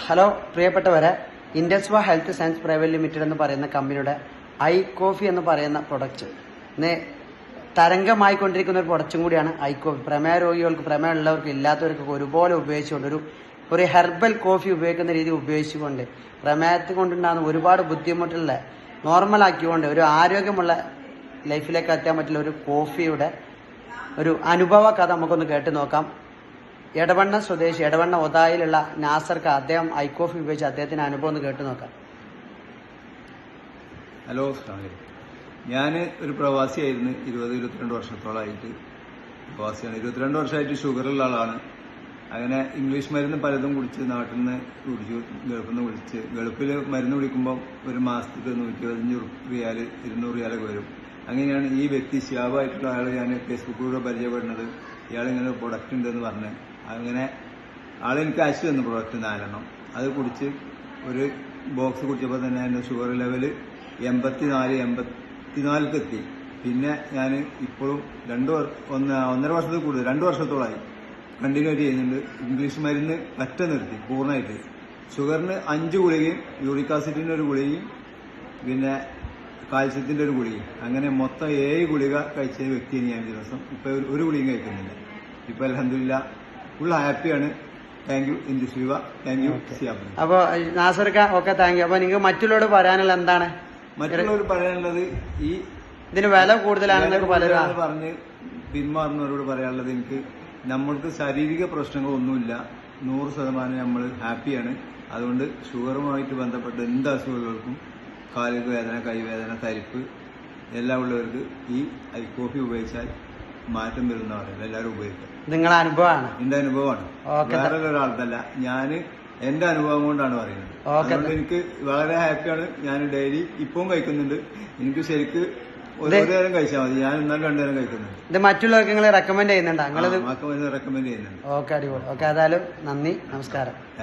Hello പ്രിയപ്പെട്ടവരെ, ഇൻഡസ്വ health science private limited എന്ന് പറയുന്ന കമ്പനിയുടെ ഐ കോഫി എന്ന് പറയുന്ന പ്രൊഡക്റ്റ് ഇന്ന് തരംഗമായിക്കൊണ്ടിരിക്കുന്ന ഒരു പ്രൊഡക്റ്റും കൂടിയാണ് ഐ കോഫി. പ്രമേയ രോഗികൾക്ക്, പ്രമേയമുള്ളവർക്ക്, ഇല്ലാത്തവർക്കൊക്കെ ഒരുപോലെ ഉപയോഗിച്ചുകൊണ്ട് ഒരു ഹെർബൽ കോഫി ഉപയോഗിക്കുന്ന രീതി ഉപയോഗിച്ചുകൊണ്ട് പ്രമേയത്തിൽ കൊണ്ടുണ്ടാകുന്ന ഒരുപാട് ബുദ്ധിമുട്ടുള്ള നോർമലാക്കിക്കൊണ്ട് ഒരു ആരോഗ്യമുള്ള ലൈഫിലേക്ക് എത്താൻ പറ്റുന്ന ഒരു കോഫിയുടെ ഒരു അനുഭവ കഥ നമുക്കൊന്ന് കേട്ട് നോക്കാം. എടവണ്ണ സ്വദേശി, എടവണ്ണ ഒതായിലുള്ള നാസർക്ക് അദ്ദേഹം ഐ കോഫി ഉപയോഗിച്ച് അദ്ദേഹത്തിന്റെ അനുഭവം ഒന്ന് കേട്ട് നോക്കാം. ഹലോ, ഞാൻ ഒരു പ്രവാസിയായിരുന്നു. 20-22 വർഷത്തോളമായിട്ട് പ്രവാസിയാണ്. 22 വർഷമായിട്ട് ഷുഗറുള്ള ആളാണ്. അങ്ങനെ ഇംഗ്ലീഷ് മരുന്ന് പലതും കുടിച്ച് നാട്ടിൽ നിന്ന് കുടിച്ചു, ഗൾഫിൽ നിന്ന് വിളിച്ച്. ഗൾഫിൽ മരുന്ന് കുടിക്കുമ്പോൾ ഒരു മാസത്തേക്ക് 115 റിയാൽ 200 റിയാലൊക്കെ വരും. അങ്ങനെയാണ് ഈ വ്യക്തി ഷിയാബായിട്ടുള്ള ആൾ ഞാൻ ഫേസ്ബുക്കിലൂടെ പരിചയപ്പെടുന്നത്. ഇയാളിങ്ങനെ ഒരു പ്രൊഡക്റ്റ് ഉണ്ടെന്ന് പറഞ്ഞ് അങ്ങനെ ആളെനിക്ക് അയച്ചു തന്നു പ്രൊഡക്റ്റ് 4 എണ്ണം. അത് കുടിച്ച് ഒരു ബോക്സ് കുടിച്ചപ്പോൾ തന്നെ എൻ്റെ ഷുഗർ ലെവല് 84 എത്തി. പിന്നെ ഞാൻ ഇപ്പോഴും 1.5 വർഷത്തിൽ കൂടുതൽ 2 വർഷത്തോളമായി കണ്ടിന്യൂ ചെയ്യുന്നുണ്ട്. ഇംഗ്ലീഷ് മരുന്ന് പറ്റ നിർത്തി പൂർണ്ണമായിട്ട്. ഷുഗറിന് 5 ഗുളികയും യൂറിക് ആസിഡിൻ്റെ ഒരു ഗുളികയും പിന്നെ കാൽസ്യത്തിൻ്റെ ഒരു ഗുളികയും, അങ്ങനെ മൊത്തം 7 ഗുളിക കഴിച്ച വ്യക്തിയാണ് ഞാൻ ദിവസം. ഇപ്പൊ ഒരു ഗുളികയും കഴിക്കുന്നില്ല. ഇപ്പൊ അൽഹംദുലില്ലാ ഫുൾ ഹാപ്പിയാണ്. താങ്ക് യു ഇൻഡസ്ട്രീവ, താങ്ക് യു സിയാബ്. അപ്പൊ നാസർക്ക ഓക്കെ, താങ്ക് യു. അപ്പൊ നിങ്ങൾക്ക് മറ്റുള്ളവരോട് പറയാനുള്ള എന്താണ്? മറ്റുള്ളവർ പറയാനുള്ളത് ഈ ഇതിന് വില കൂടുതലാണെന്നൊക്കെ പലരും പറഞ്ഞ് പിന്മാറുന്നവരോട് പറയാനുള്ളത്, എനിക്ക് നമ്മൾക്ക് ശാരീരിക പ്രശ്നങ്ങളൊന്നുമില്ല, 100% നമ്മൾ ഹാപ്പിയാണ്. അതുകൊണ്ട് ഷുഗറുമായിട്ട് ബന്ധപ്പെട്ട എന്ത് അസുഖങ്ങൾക്കും, കാലിക വേദന, കൈവേദന, തരിപ്പ് എല്ലാം ഉള്ളവർക്ക് ഈ ഐ കോഫി ഉപയോഗിച്ചാൽ മാറ്റം വരുന്ന പറയുന്നത് എല്ലാവരും ഉപയോഗിക്കാം. നിങ്ങളുടെ അനുഭവമാണ്? എന്റെ അനുഭവമാണ്, വേറെ ഒരാൾക്കല്ല. ഞാൻ എന്റെ അനുഭവം കൊണ്ടാണ് പറയുന്നത്. അതുകൊണ്ട് എനിക്ക് വളരെ ഹാപ്പിയാണ്. ഞാൻ ഡെയിലി ഇപ്പവും കഴിക്കുന്നുണ്ട്. എനിക്ക് ശരിക്ക് ഒരു നേരം കഴിച്ചാൽ മതി. ഞാൻ ഇന്നാലും 2 നേരം കഴിക്കുന്നുണ്ട്. ഇത് മറ്റുള്ളവർക്ക് നിങ്ങൾ റെക്കമെൻഡ് ചെയ്യുന്നുണ്ടോ? റെക്കമെൻഡ് ചെയ്യുന്നുണ്ട്. ഓക്കെ, അടിപൊളി. ഓക്കെ, ഏതായാലും നന്ദി, നമസ്കാരം.